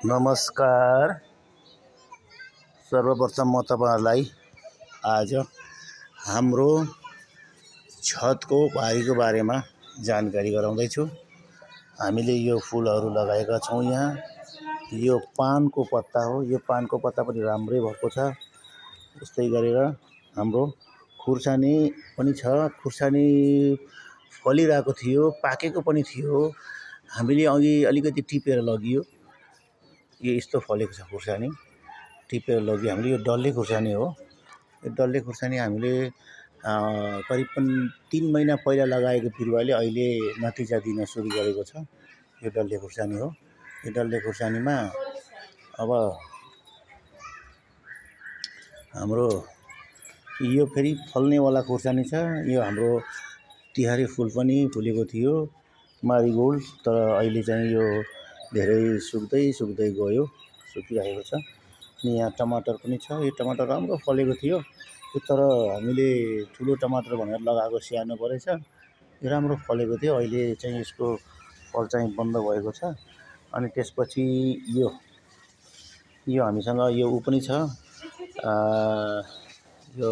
नमस्कार। सर्वप्रथम म तपाईहरुलाई आज हाम्रो छतको बारीको बारेमा जानकारी गराउँदै छु। हामीले यो फूलहरु लगाएका छौं। यहाँ यो पानको पत्ता हो। यो पानको पत्ता पनि राम्रै भएको छ। यस्तै गरेर हाम्रो खुर्सानी पनि छ। खुर्सानी फलिरहेको थियो, पाकेको पनि थियो। हामीले अघि अलिकति टिपेर लगियो। यो यस्तो फलेको छ खुर्सानी, टिपेर लगियो हामीले। यो डल्ले खुर्सानी हो। यो डल्ले खुर्सानी हामीले करिबन 3 महिना पहिला लगाएको बिरुवाले अहिले नतिजा दिन सुरु गरेको छ। यो डल्ले खुर्सानी हो। यो डल्ले खुर्सानीमा अब हाम्रो यो फेरि फल्नेवाला खुर्सानी छ। यो हाम्रो तिहारे फूल पनि फुलेको थियो, मारीगोल्ड, तर अहिले चाहिँ यो धेरै सुक्दै गयो, सुकिरहेको छ। अनि यहाँ टमाटर पनि छ। यो टमाटर राम्रो फलेको थियो, तर हामीले ठुलो टमाटर भनेर लगाएको स्याहार्नु परेछ। यो राम्रो फलेको थियो, अहिले चाहिँ यसको फल चाहिँ बन्द भएको छ। अनि त्यसपछि यो हामीसँग यो पनि छ। यो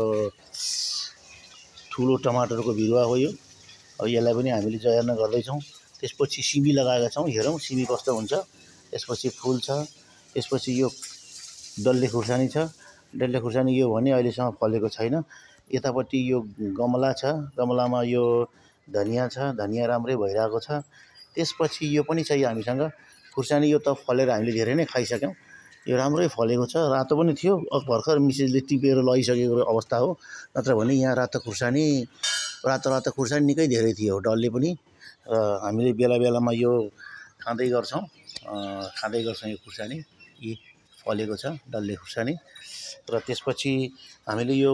ठुलो टमाटरको बिरुवा हो। यो अब यसलाई पनि हामीले जयर्न गर्दैछौँ। त्यसपछि सिमी लगाएका छौं। हेरौं सिमी कस्तो हुन्छ। त्यसपछि फूल छ। त्यसपछि यो डल्ले खुर्सानी छ। डल्ले खुर्सानी यो भने अहिलेसम्म फलेको छैन। यतापट्टि यो गमला छ। गमलामा यो धनिया छ। धनिया राम्रै भइरहेको छ। त्यसपछि यो पनि छ हामीसँग खुर्सानी। यो त फलेर हामीले धेरै नै खाइसक्यौं। यो राम्रै फलेको छ। रातो पनि थियो, भर्खर मिसेसले टिपेर लगिसकेको अवस्था हो। नत्र भने यहाँ रातो खुर्सानी निकै धेरै थियो, डल्ले पनि। हामीले बेला बेलामा यो खाँदै गर्छौं यो खुर्सानी। यी फलेको छ डल्ले खुर्सानी। र त्यसपछि हामीले यो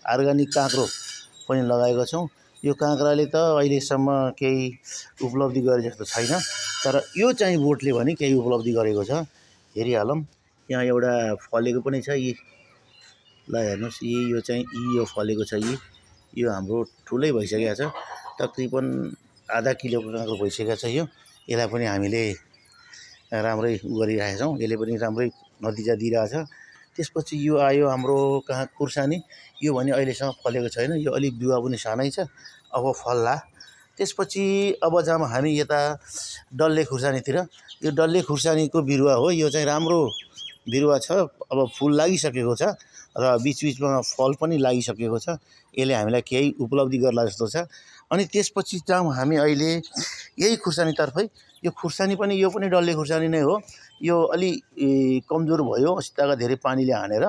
अर्गानिक काँक्रो पनि लगाएका छौं। यो काँक्राले त अहिलेसम्म केही उपलब्धि गरे जस्तो छैन, तर यो चाहिँ बोटले भने केही उपलब्धि गरेको छ। हेरिहालौं। यहाँ एउटा फलेको पनि छ। ल हेर्नुस्, यो चाहिँ यो फलेको छ। यो हाम्रो ठुलै भइसकेको छ। तकरिबन आधा किलोको काँक्रो भइसकेको छ। यसलाई पनि हामीले राम्रै गरिरहेका छौं। यसले पनि राम्रै नतिजा दिइरहेछ। त्यसपछि यो आयो हाम्रो कहाँ खुर्सानी। यो भने अहिलेसम्म फलेको छैन। यो अलिक बिरुवा पनि सानै छ, अब फल्ला। त्यसपछि अब जाम हामी यता डल्ले खुर्सानीतिर। यो डल्ले खुर्सानीको बिरुवा हो। यो चाहिँ राम्रो बिरुवा छ। अब फूल लागिसकेको छ र बीचबीचमा फल पनि लागिसकेको छ। यसले हामीलाई केही उपलब्धि गर्ला जस्तो छ। अनि त्यसपछि जाम हामी अहिले यही खुर्सानीतर्फै। यो खुर्सानी पनि यो पनि डल्ले खुर्सानी नै हो। यो अलि कमजोर भयो अस्तिका धेरै पानीले हानेर।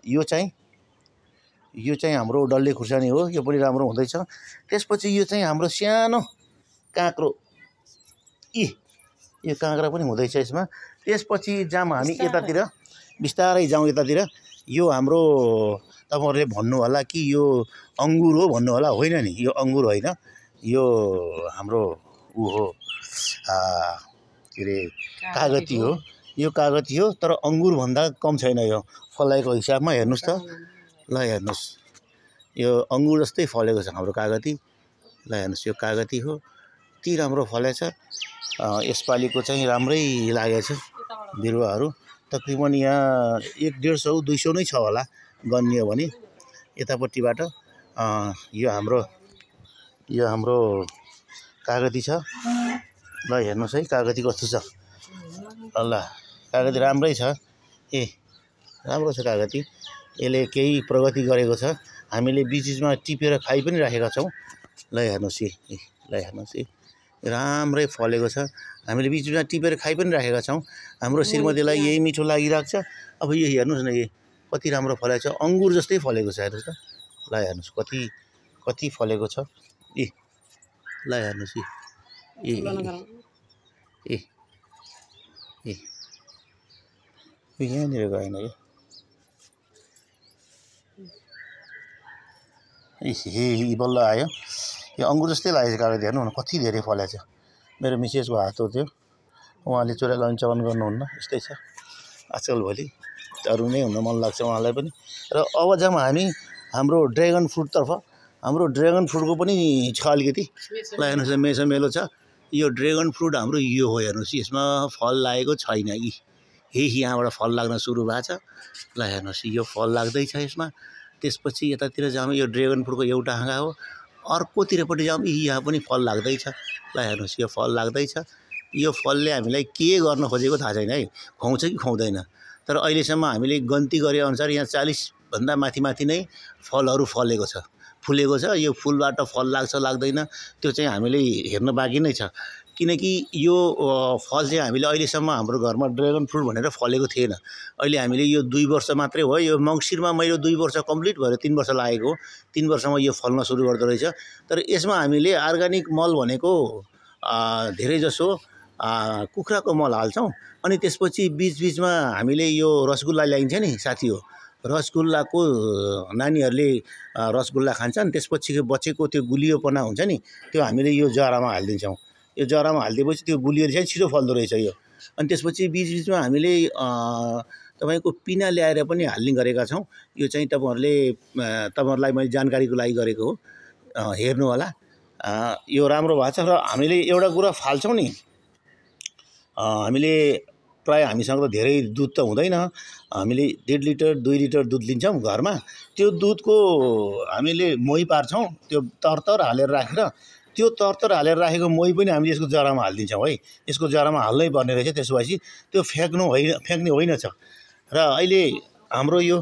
यो चाहिँ हाम्रो डल्ले खुर्सानी हो। यो पनि राम्रो हुँदैछ। त्यसपछि यो चाहिँ हाम्रो सानो काँक्रो। यो काँक्रा पनि हुँदैछ यसमा। त्यसपछि जाम हामी यतातिर बिस्तारै जाउँ। यतातिर यो हाम्रो तपाईहरुले भन्नु होला कि यो अंगुर हो भन्नु होला। होइन नि, यो अंगुर होइन। यो हाम्रो हो के रे कागती हो। यो कागती हो, तर अंगुर भन्दा कम छैन यो फलाइको हिसाबमा। हेर्नुस् त, ल हेर्नुस्, यो अंगुर जस्तै फलेको छ हाम्रो कागती। ल हेर्नुस्, यो कागती हो। ती राम्रो फलेछ। यसपालिको चाहिँ राम्रै लागेछ बिरुवाहरू। तकरिबन यहाँ 150-200 नै छ होला गन्नियो भने यतापट्टिबाट। यो हाम्रो कागती छ। ल हेर्नुस् है, कागती कस्तो छ। ल कागती राम्रै छ। राम्रो छ कागती। यसले केही प्रगति गरेको छ। हामीले बीचबीचमा टिपेर खाइ पनि राखेका छौं। ल हेर्नुस्, राम्रै फलेको छ। हामीले बीचबीचमा टिपेर खाइ पनि राखेका छौं। हाम्रो श्रीमतीलाई यही मिठो लागिरहेको छ। अब यो हेर्नुस् न, कति राम्रो फलेको छ। अंगुर जस्तै फलेको छ। हेर्नुस् त, ल हेर्नुस् कति फलेको छ। ल हेर्नुस्, यहाँनिर गएन यो। बल्ल आयो। यो अंगुर जस्तै लागेको छ कागती। हेर्नु न कति धेरै फलेछ। मेरो मिसेसको हात हो त्यो। उहाँले चोरा लाने चलन गर्नुहुन्न। यस्तै छ आजकल भोलि। अरू नै हुन मन लाग्छ उहाँलाई पनि। र अब जाम हामी हाम्रो ड्र्यागन फ्रुटतर्फ। हाम्रो ड्र्यागन फ्रुटको पनि छ अलिकति। ल हेर्नुस्, मेसो मेलो छ। यो ड्रेगन फ्रुट हाम्रो यो हो, हेर्नुहोस् यसमा फल लागेको छैन। यहाँबाट फल लाग्न सुरु भएको छ। ल हेर्नुहोस् यो फल लाग्दैछ यसमा। त्यसपछि यतातिर जाउँ, यो ड्रेगन फ्रुटको एउटा हाँगा हो। अर्कोतिरपट्टि जाउँ, यहाँ पनि फल लाग्दैछ। ल हेर्नुहोस् यो फल लाग्दैछ। यो फलले हामीलाई के गर्न खोजेको थाहा छैन है, खुवाउँछ कि खुवाउँदैन। तर अहिलेसम्म हामीले गन्ती गरे अनुसार यहाँ 40 भन्दा माथि नै फलहरू फलेको छ, फुलेको छ। यो फुलबाट फल लाग्छ लाग्दैन त्यो चाहिँ हामीले हेर्न बाँकी नै छ। किनकि यो फल चाहिँ हामीले अहिलेसम्म हाम्रो घरमा ड्रेगन फ्रुट भनेर फलेको थिएन। अहिले हामीले यो 2 वर्ष मात्रै हो। यो मङ्सिरमा मैले 2 वर्ष कम्प्लिट भएर 3 वर्ष लागेको हो। 3 वर्षमा यो फल्न सुरु गर्दो रहेछ। तर यसमा हामीले अर्ग्यानिक मल भनेको धेरै जसो कुखुराको मल हाल्छौँ। अनि त्यसपछि बीचमा हामीले यो रसगुल्ला ल्याइन्छ नि साथी हो, रसगुल्लाको नानीहरूले रसगुल्ला खान्छन्। त्यसपछि बचेको त्यो गुलियोपना हुन्छ नि, त्यो हामीले यो जरामा हालिदिन्छौँ। यो जरामा हालिदिएपछि त्यो गुलियोले चाहिँ छिटो फल्दो रहेछ यो। अनि त्यसपछि बीचमा हामीले तपाईँको पिना ल्याएर पनि हाल्ने गरेका छौँ। यो चाहिँ तपाईँहरूलाई मैले जानकारीको लागि गरेको हो, हेर्नु होला। यो राम्रो भएको छ। र हामीले एउटा कुरा फाल्छौँ नि, हामीले प्राय हामीसँग त धेरै दुध त हुँदैन। हामीले 1.5 लिटर 2 लिटर दुध लिन्छौँ घरमा। त्यो दुधको हामीले मोही पार्छौँ, त्यो तरतर हालेर राखेर। त्यो तरतर हालेर राखेको मोही पनि हामीले यसको जरामा हालिदिन्छौँ है। यसको जरामा हाल्नै पर्ने रहेछ। त्यसपछि त्यो फ्याँक्ने होइन छ। र अहिले हाम्रो यो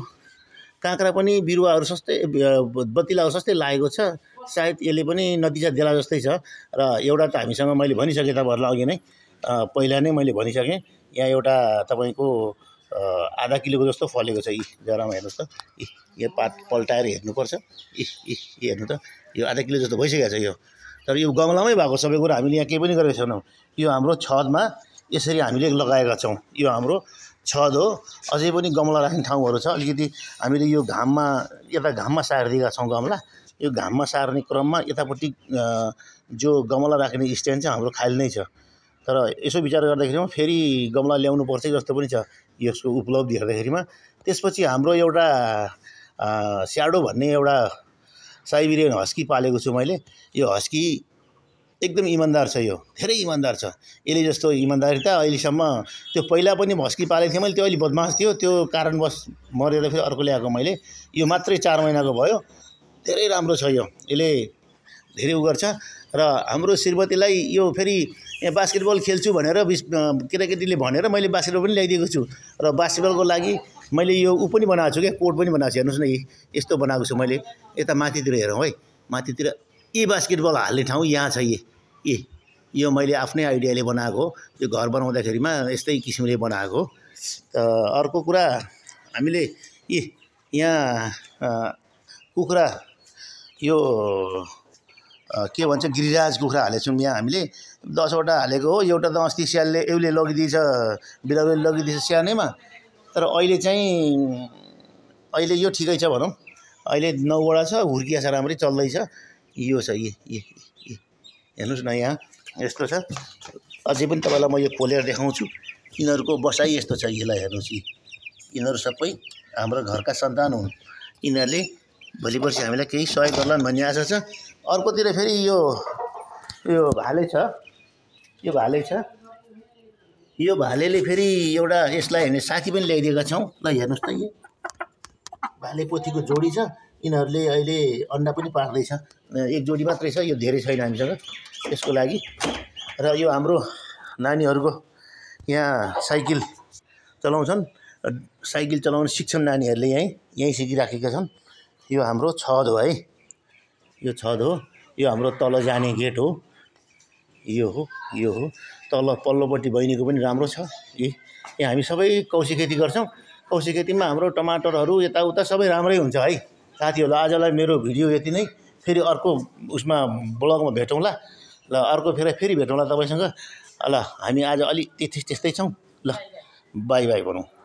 काँक्रा पनि बिरुवाहरू सस्तै बत्तिलाको सस्तै लागेको छ। सायद यसले पनि नतिजा देला जस्तै छ। र एउटा त हामीसँग मैले भनिसकेँ तपाईँहरूलाई अघि नै, पहिला नै मैले भनिसकेँ। यहाँ एउटा तपाईँको आधा किलोको जस्तो फलेको छ। जरामा हेर्नुहोस् त, यो पात पल्टाएर हेर्नुपर्छ। हेर्नु त, यो आधा किलो जस्तो भइसकेको छ यो। तर यो गमलामै भएको सबै कुरा, हामीले यहाँ केही पनि गरेको छैनौँ। यो हाम्रो छतमा यसरी हामीले लगाएका छौँ। यो हाम्रो छत हो। अझै पनि गमला राख्ने ठाउँहरू छ। अलिकति हामीले यो घाममा सारिदिएका छौँ गमला। यो घाममा सार्ने क्रममा यतापट्टि जो गमला राख्ने स्ट्यान्ड चाहिँ हाम्रो खाली नै छ। तर यसो विचार गर्दाखेरिमा फेरि गमला ल्याउनु पर्छ जस्तो पनि छ यसको उपलब्धि हेर्दाखेरिमा। त्यसपछि हाम्रो एउटा स्याडो भन्ने एउटा साइबेरियन हस्की पालेको छु मैले। यो हस्की एकदम इमान्दार छ, यो धेरै इमान्दार छ। यसले जस्तो इमान्दारी त अहिलेसम्म, त्यो पहिला पनि हस्की पालेको थिएँ मैले, त्यो अलि बदमास थियो। त्यो कारणवश मरेर फेरि अर्को ल्याएको मैले। यो मात्रै 4 महिनाको भयो। धेरै राम्रो छ यो, यसले धेरै उ गर्छ। र हाम्रो श्रीमतीलाई यो फेरि यहाँ बास्केटबल खेल्छु भनेर केटाकेटीले भनेर मैले बास्केटबल पनि ल्याइदिएको छु। र बास्केटबलको लागि मैले यो ऊ पनि बनाएको छु क्या, कोर्ट पनि बनाएको छु। हेर्नुहोस् न, यस्तो बनाएको छु मैले। यता माथितिर हेरौँ है, माथितिर बास्केटबल हाल्ने ठाउँ यहाँ छ। यो मैले आफ्नै आइडियाले बनाएको हो। यो घर बनाउँदाखेरिमा यस्तै किसिमले बनाएको हो। अर्को कुरा, हामीले यहाँ कुखुरा यो के भन्छ गिरिराज कुखुरा हालेको छौँ। यहाँ हामीले 10 वटा हालेको हो। एउटा त अस्ति स्यालले एउले लगिदिएछ, बिरालोले लगिदिएछ स्यानैमा। तर अहिले यो ठिकै छ भनौँ। अहिले 9 वटा छ, हुर्किया छ, राम्रै चल्दैछ। यो छ हेर्नुहोस् न, यहाँ यस्तो छ। अझै पनि तपाईँलाई म यो खोलेर देखाउँछु। यिनीहरूको बसाइ यस्तो छ। यसलाई हेर्नुहोस्, यिनीहरू सबै हाम्रो घरका सन्तान हुन्। यिनीहरूले भोलि पर्सि हामीलाई केही सहयोग गर्लान् भन्ने आशा छ। अर्कोतिर फेरि यो भाले छ। यो भालेले फेरि एउटा यसलाई हामीले साथी पनि ल्याइदिएका छौँ। ल हेर्नुहोस् त, यो भाले पोथीको जोडी छ। यिनीहरूले अहिले अन्डा पनि पार्दैछ। एक जोडी मात्रै छ, यो धेरै छैन हामीसँग यसको लागि। र यो हाम्रो नानीहरूको यहाँ साइकल चलाउँछन्, साइकल चलाउन सिक्छन् नानीहरूले। यहीँ सिकिराखेका छन्। यो हाम्रो छत हो है, यो छत हो। यो हाम्रो तल जाने गेट हो। यो हो तल पल्लोपट्टि बहिनीको पनि राम्रो छ। यहाँ हामी सबै कौशी खेती गर्छौँ। कौशी खेतीमा हाम्रो टमाटरहरू यताउता सबै राम्रै हुन्छ है साथीहरू। आजलाई मेरो भिडियो यति नै। फेरि अर्को उसमा ब्लगमा भेटौँला। ल अर्को फेरि भेटौँला तपाईँसँग। ल हामी आज अलि त्यस्तै छौँ। ल बाई बाई भनौँ।